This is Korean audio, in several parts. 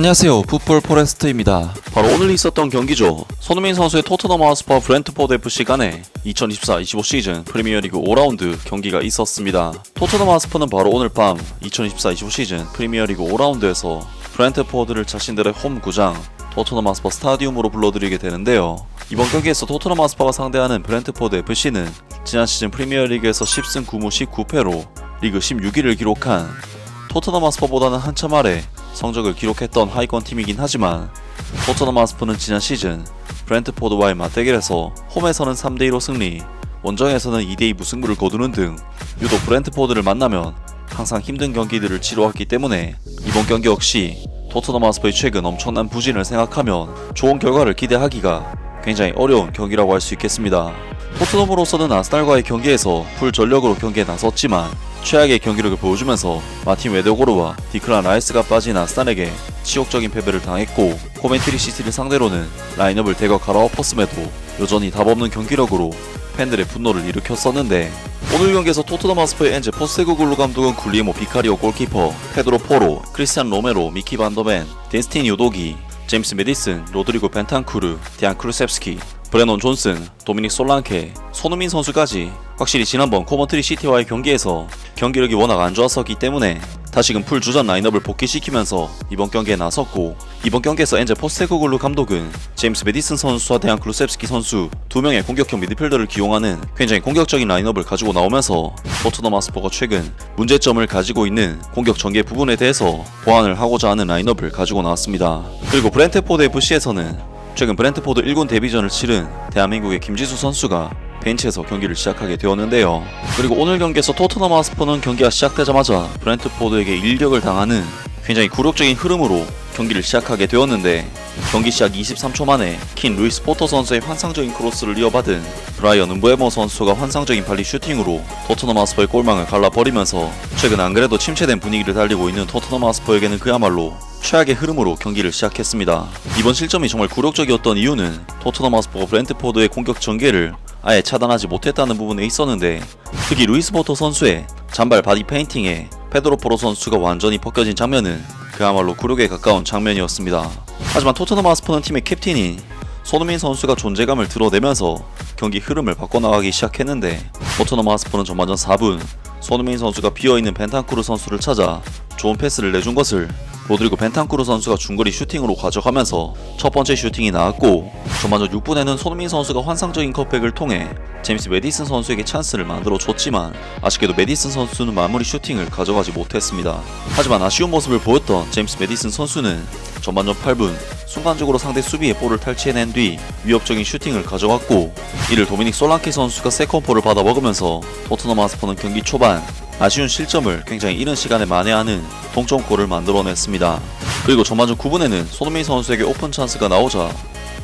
안녕하세요, 풋볼 포레스트입니다. 바로 오늘 있었던 경기죠. 손흥민 선수의 토트넘 하스퍼 브렌트포드 FC 간에 2024-25 시즌 프리미어리그 5라운드 경기가 있었습니다. 토트넘 하스퍼는 바로 오늘 밤 2024-25 시즌 프리미어리그 5라운드에서 브렌트포드를 자신들의 홈 구장 토트넘 하스퍼 스타디움으로 불러들이게 되는데요. 이번 경기에서 토트넘 하스퍼가 상대하는 브렌트포드 FC는 지난 시즌 프리미어리그에서 10승 9무 19패로 리그 16위를 기록한 토트넘 하스퍼보다는 한참 아래 성적을 기록했던 하위권 팀이긴 하지만 토트넘 하스퍼는 지난 시즌 브렌트포드와의 맞대결에서 홈에서는 3대2로 승리, 원정에서는 2대2 무승부를 거두는 등 유독 브렌트포드를 만나면 항상 힘든 경기들을 치러왔기 때문에 이번 경기 역시 토트넘 하스퍼의 최근 엄청난 부진을 생각하면 좋은 결과를 기대하기가 굉장히 어려운 경기라고 할 수 있겠습니다. 토트넘으로서는 아스날과의 경기에서 풀 전력으로 경기에 나섰지만 최악의 경기력을 보여주면서 마틴 웨더고르와 디클란 라이스가 빠진 아스날에게 치욕적인 패배를 당했고, 코멘트리 시티를 상대로는 라인업을 대거 갈아엎었음에도 여전히 답없는 경기력으로 팬들의 분노를 일으켰었는데, 오늘 경기에서 토트넘 하스퍼의 엔제 포스테코글루 감독은 굴리에모 비카리오 골키퍼, 페드로 포로, 크리스티안 로메로, 미키 반더벤, 데스티니 요도기, 제임스 메디슨, 로드리고 벤탄쿠르, 디안 크루셉스키, 브레논 존슨, 도미닉 솔랑케, 손흥민 선수까지 확실히 지난번 코먼트리 시티와의 경기에서 경기력이 워낙 안 좋았었기 때문에 다시금 풀 주전 라인업을 복귀시키면서 이번 경기에 나섰고, 이번 경기에서 엔제 포스테코글루 감독은 제임스 메디슨 선수와 데안 클루셉스키 선수 두 명의 공격형 미드필더를 기용하는 굉장히 공격적인 라인업을 가지고 나오면서 토트넘 하스퍼가 최근 문제점을 가지고 있는 공격 전개 부분에 대해서 보완을 하고자 하는 라인업을 가지고 나왔습니다. 그리고 브렌트포드 FC에서는 최근 브렌트포드 1군 데뷔전을 치른 대한민국의 김지수 선수가 벤치에서 경기를 시작하게 되었는데요. 그리고 오늘 경기에서 토트넘 하스퍼는 경기가 시작되자마자 브렌트포드에게 일격을 당하는 굉장히 굴욕적인 흐름으로 경기를 시작하게 되었는데, 경기 시작 23초 만에 킨 루이스 포터 선수의 환상적인 크로스를 이어받은 브라이언 은부에모 선수가 환상적인 발리 슈팅으로 토트넘 하스퍼의 골망을 갈라버리면서 최근 안 그래도 침체된 분위기를 달리고 있는 토트넘 하스퍼에게는 그야말로 최악의 흐름으로 경기를 시작했습니다. 이번 실점이 정말 굴욕적이었던 이유는 토트넘 하스퍼가 브렌트포드의 공격 전개를 아예 차단하지 못했다는 부분에 있었는데, 특히 루이스 포터 선수의 잔발 바디 페인팅에 페드로 포로 선수가 완전히 벗겨진 장면은 그야말로 굴욕에 가까운 장면이었습니다. 하지만 토트넘 하스퍼는 팀의 캡틴인 손흥민 선수가 존재감을 드러내면서 경기 흐름을 바꿔나가기 시작했는데, 토트넘 하스퍼는 전반전 4분 손흥민 선수가 비어있는 벤탄쿠르 선수를 찾아 좋은 패스를 내준 것을 로드리고 벤탄쿠르 선수가 중거리 슈팅으로 가져가면서 첫 번째 슈팅이 나왔고, 전반전 6분에는 손흥민 선수가 환상적인 컷백을 통해 제임스 메디슨 선수에게 찬스를 만들어 줬지만 아쉽게도 메디슨 선수는 마무리 슈팅을 가져가지 못했습니다. 하지만 아쉬운 모습을 보였던 제임스 메디슨 선수는 전반전 8분 순간적으로 상대 수비의 볼을 탈취해낸 뒤 위협적인 슈팅을 가져갔고, 이를 도미닉 솔랑케 선수가 세컨볼을 받아 먹으면서 토트넘 하스퍼는 경기 초반 아쉬운 실점을 굉장히 이른 시간에 만회하는 동점골을 만들어냈습니다. 그리고 전반전 9분에는 손흥민 선수에게 오픈 찬스가 나오자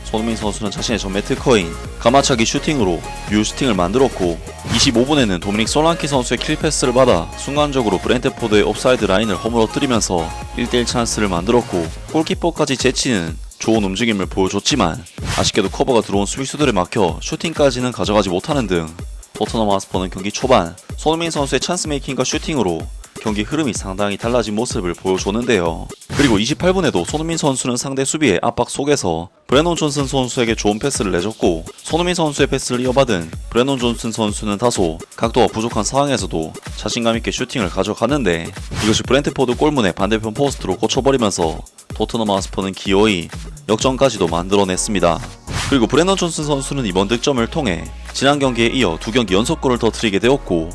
손흥민 선수는 자신의 전매 특허인 가마차기 슈팅으로 뮤슈팅을 만들었고, 25분에는 도미닉 솔랑케 선수의 킬패스를 받아 순간적으로 브렌트포드의 옵사이드 라인을 허물어뜨리면서 1대1 찬스를 만들었고, 골키퍼까지 제치는 좋은 움직임을 보여줬지만 아쉽게도 커버가 들어온 수비수들에 막혀 슈팅까지는 가져가지 못하는 등 토트넘 하스퍼는 경기 초반 손흥민 선수의 찬스 메이킹과 슈팅으로 경기 흐름이 상당히 달라진 모습을 보여줬는데요. 그리고 28분에도 손흥민 선수는 상대 수비의 압박 속에서 브레논 존슨 선수에게 좋은 패스를 내줬고, 손흥민 선수의 패스를 이어받은 브레논 존슨 선수는 다소 각도가 부족한 상황에서도 자신감 있게 슈팅을 가져가는데, 이것이 브렌트포드 골문의 반대편 포스트로 꽂혀버리면서 토트넘 하스퍼는 기어이 역전까지도 만들어냈습니다. 그리고 브레논 존슨 선수는 이번 득점을 통해 지난 경기에 이어 2경기 연속골을 터뜨리게 되었고,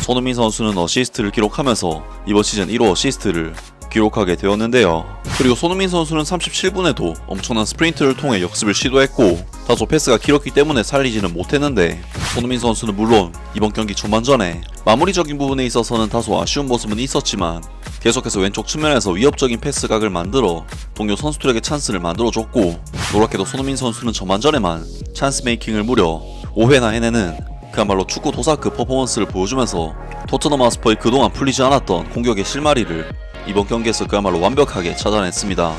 손흥민 선수는 어시스트를 기록하면서 이번 시즌 1호 어시스트를 기록하게 되었는데요. 그리고 손흥민 선수는 37분에도 엄청난 스프린트를 통해 역습을 시도했고, 다소 패스가 길었기 때문에 살리지는 못했는데, 손흥민 선수는 물론 이번 경기 전반전에 마무리적인 부분에 있어서는 다소 아쉬운 모습은 있었지만 계속해서 왼쪽 측면에서 위협적인 패스각을 만들어 동료 선수들에게 찬스를 만들어줬고, 놀랍게도 손흥민 선수는 전반전에만 찬스 메이킹을 무려 5회나 해내는 그야말로 축구 도사급 퍼포먼스를 보여주면서 토트넘 하스퍼의 그동안 풀리지 않았던 공격의 실마리를 이번 경기에서 그야말로 완벽하게 찾아냈습니다.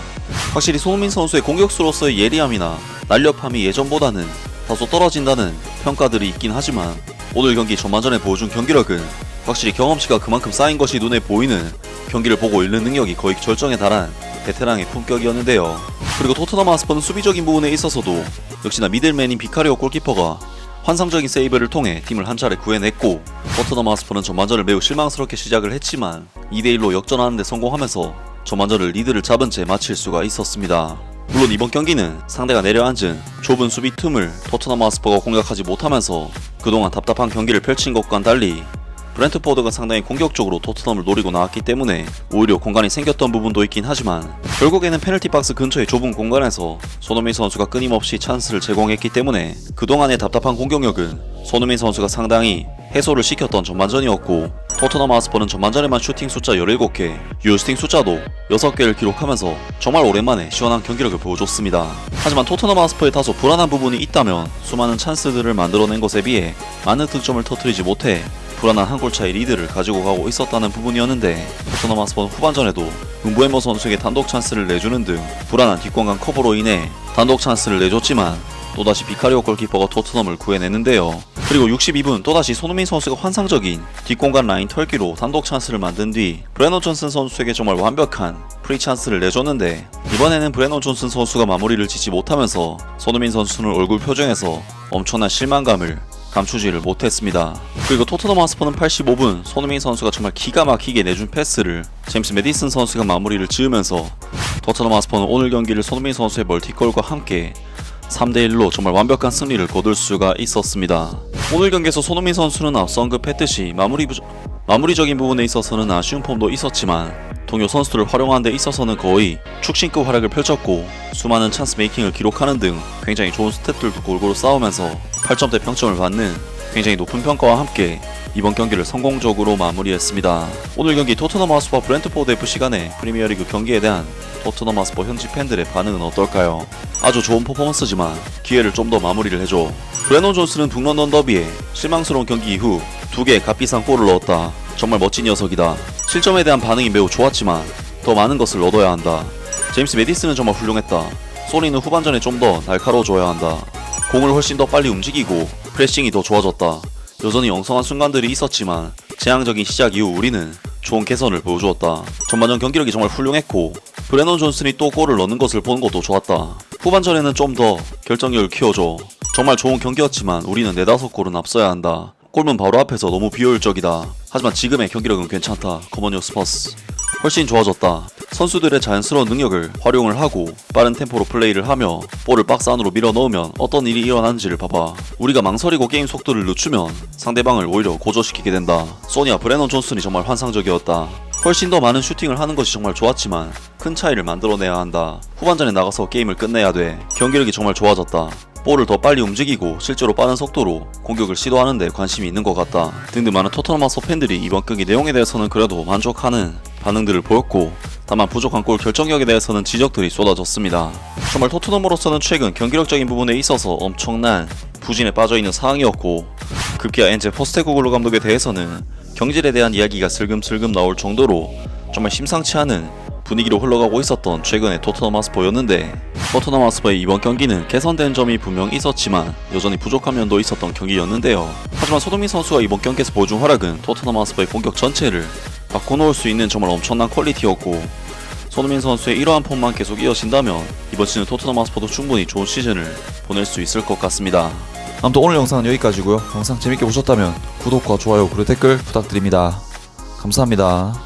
확실히 손흥민 선수의 공격수로서의 예리함이나 날렵함이 예전보다는 다소 떨어진다는 평가들이 있긴 하지만, 오늘 경기 전반전에 보여준 경기력은 확실히 경험치가 그만큼 쌓인 것이 눈에 보이는 경기를 보고 읽는 능력이 거의 절정에 달한 베테랑의 품격이었는데요. 그리고 토트넘 하스퍼는 수비적인 부분에 있어서도 역시나 미들맨인 비카리오 골키퍼가 환상적인 세이브를 통해 팀을 한 차례 구해냈고, 토트넘 하스퍼는 전반전을 매우 실망스럽게 시작을 했지만 2대1로 역전하는 데 성공하면서 전반전을 리드를 잡은 채 마칠 수가 있었습니다. 물론 이번 경기는 상대가 내려앉은 좁은 수비 틈을 토트넘 하스퍼가 공략하지 못하면서 그동안 답답한 경기를 펼친 것과는 달리 브렌트포드가 상당히 공격적으로 토트넘을 노리고 나왔기 때문에 오히려 공간이 생겼던 부분도 있긴 하지만, 결국에는 페널티 박스 근처의 좁은 공간에서 손흥민 선수가 끊임없이 찬스를 제공했기 때문에 그동안의 답답한 공격력은 손흥민 선수가 상당히 해소를 시켰던 전반전이었고, 토트넘 하스퍼는 전반전에만 슈팅 숫자 17개, 유효슈팅 숫자도 6개를 기록하면서 정말 오랜만에 시원한 경기력을 보여줬습니다. 하지만 토트넘 하스퍼에 다소 불안한 부분이 있다면 수많은 찬스들을 만들어낸 것에 비해 많은 득점을 터뜨리지 못해 불안한 한 골차의 리드를 가지고 가고 있었다는 부분이었는데, 토트넘 하스퍼는 후반전에도 은부에머 선수에게 단독 찬스를 내주는 등 불안한 뒷공간 커버로 인해 단독 찬스를 내줬지만 또다시 비카리오 골키퍼가 토트넘을 구해내는데요. 그리고 62분 또다시 손흥민 선수가 환상적인 뒷공간 라인 털기로 단독 찬스를 만든 뒤 브레넌 존슨 선수에게 정말 완벽한 프리 찬스를 내줬는데, 이번에는 브레넌 존슨 선수가 마무리를 짓지 못하면서 손흥민 선수는 얼굴 표정에서 엄청난 실망감을 감추지를 못했습니다. 그리고 토트넘 하스퍼는 85분 손흥민 선수가 정말 기가 막히게 내준 패스를 제임스 메디슨 선수가 마무리를 지으면서 토트넘 하스퍼는 오늘 경기를 손흥민 선수의 멀티골과 함께 3대1로 정말 완벽한 승리를 거둘 수가 있었습니다. 오늘 경기에서 손흥민 선수는 앞서 언급했듯이 마무리적인 부분에 있어서는 아쉬운 폼도 있었지만 동료 선수들을 활용하는 데 있어서는 거의 축신급 활약을 펼쳤고, 수많은 찬스 메이킹을 기록하는 등 굉장히 좋은 스탯들도 골고루 쌓으면서 8점대 평점을 받는 굉장히 높은 평가와 함께 이번 경기를 성공적으로 마무리했습니다. 오늘 경기 토트넘 하스퍼 브렌트포드 FC 간의 프리미어리그 경기에 대한 토트넘 하스퍼 현지 팬들의 반응은 어떨까요? 아주 좋은 퍼포먼스지만 기회를 좀 더 마무리를 해줘. 브레넌 존슨은 북런던 더비에 실망스러운 경기 이후 2개의 값비싼 골을 넣었다. 정말 멋진 녀석이다. 실점에 대한 반응이 매우 좋았지만 더 많은 것을 얻어야 한다. 제임스 메디슨은 정말 훌륭했다. 소니는 후반전에 좀 더 날카로워져야 한다. 공을 훨씬 더 빨리 움직이고 프레싱이 더 좋아졌다. 여전히 엉성한 순간들이 있었지만 재앙적인 시작 이후 우리는 좋은 개선을 보여주었다. 전반전 경기력이 정말 훌륭했고 브레넌 존슨이 또 골을 넣는 것을 보는 것도 좋았다. 후반전에는 좀 더 결정력을 키워줘. 정말 좋은 경기였지만 우리는 4-5골은 앞서야 한다. 골문 바로 앞에서 너무 비효율적이다. 하지만 지금의 경기력은 괜찮다. 커먼 스퍼스 훨씬 좋아졌다. 선수들의 자연스러운 능력을 활용을 하고 빠른 템포로 플레이를 하며 볼을 박스 안으로 밀어 넣으면 어떤 일이 일어나는지를 봐봐. 우리가 망설이고 게임 속도를 늦추면 상대방을 오히려 고조시키게 된다. 소니와 브레넌 존슨이 정말 환상적이었다. 훨씬 더 많은 슈팅을 하는 것이 정말 좋았지만 큰 차이를 만들어내야 한다. 후반전에 나가서 게임을 끝내야 돼. 경기력이 정말 좋아졌다. 볼을 더 빨리 움직이고 실제로 빠른 속도로 공격을 시도하는 데 관심이 있는 것 같다. 등등 많은 토트넘 하스퍼 팬들이 이번 경기 내용에 대해서는 그래도 만족하는 반응들을 보였고, 다만 부족한 골 결정력에 대해서는 지적들이 쏟아졌습니다. 정말 토트넘으로서는 최근 경기력적인 부분에 있어서 엄청난 부진에 빠져있는 상황이었고, 급기야 엔제 포스테코글루 감독에 대해서는 경질에 대한 이야기가 슬금슬금 나올 정도로 정말 심상치 않은 분위기로 흘러가고 있었던 최근의 토트넘 하스퍼였는데, 토트넘 하스퍼의 이번 경기는 개선된 점이 분명 있었지만 여전히 부족한 면도 있었던 경기였는데요. 하지만 손흥민 선수가 이번 경기에서 보여준 활약은 토트넘 하스퍼의 공격 전체를 바꿔놓을 수 있는 정말 엄청난 퀄리티였고, 손흥민 선수의 이러한 폼만 계속 이어진다면 이번 시즌 토트넘 하스퍼도 충분히 좋은 시즌을 보낼 수 있을 것 같습니다. 아무튼 오늘 영상은 여기까지고요. 영상 재밌게 보셨다면 구독과 좋아요 그리고 댓글 부탁드립니다. 감사합니다.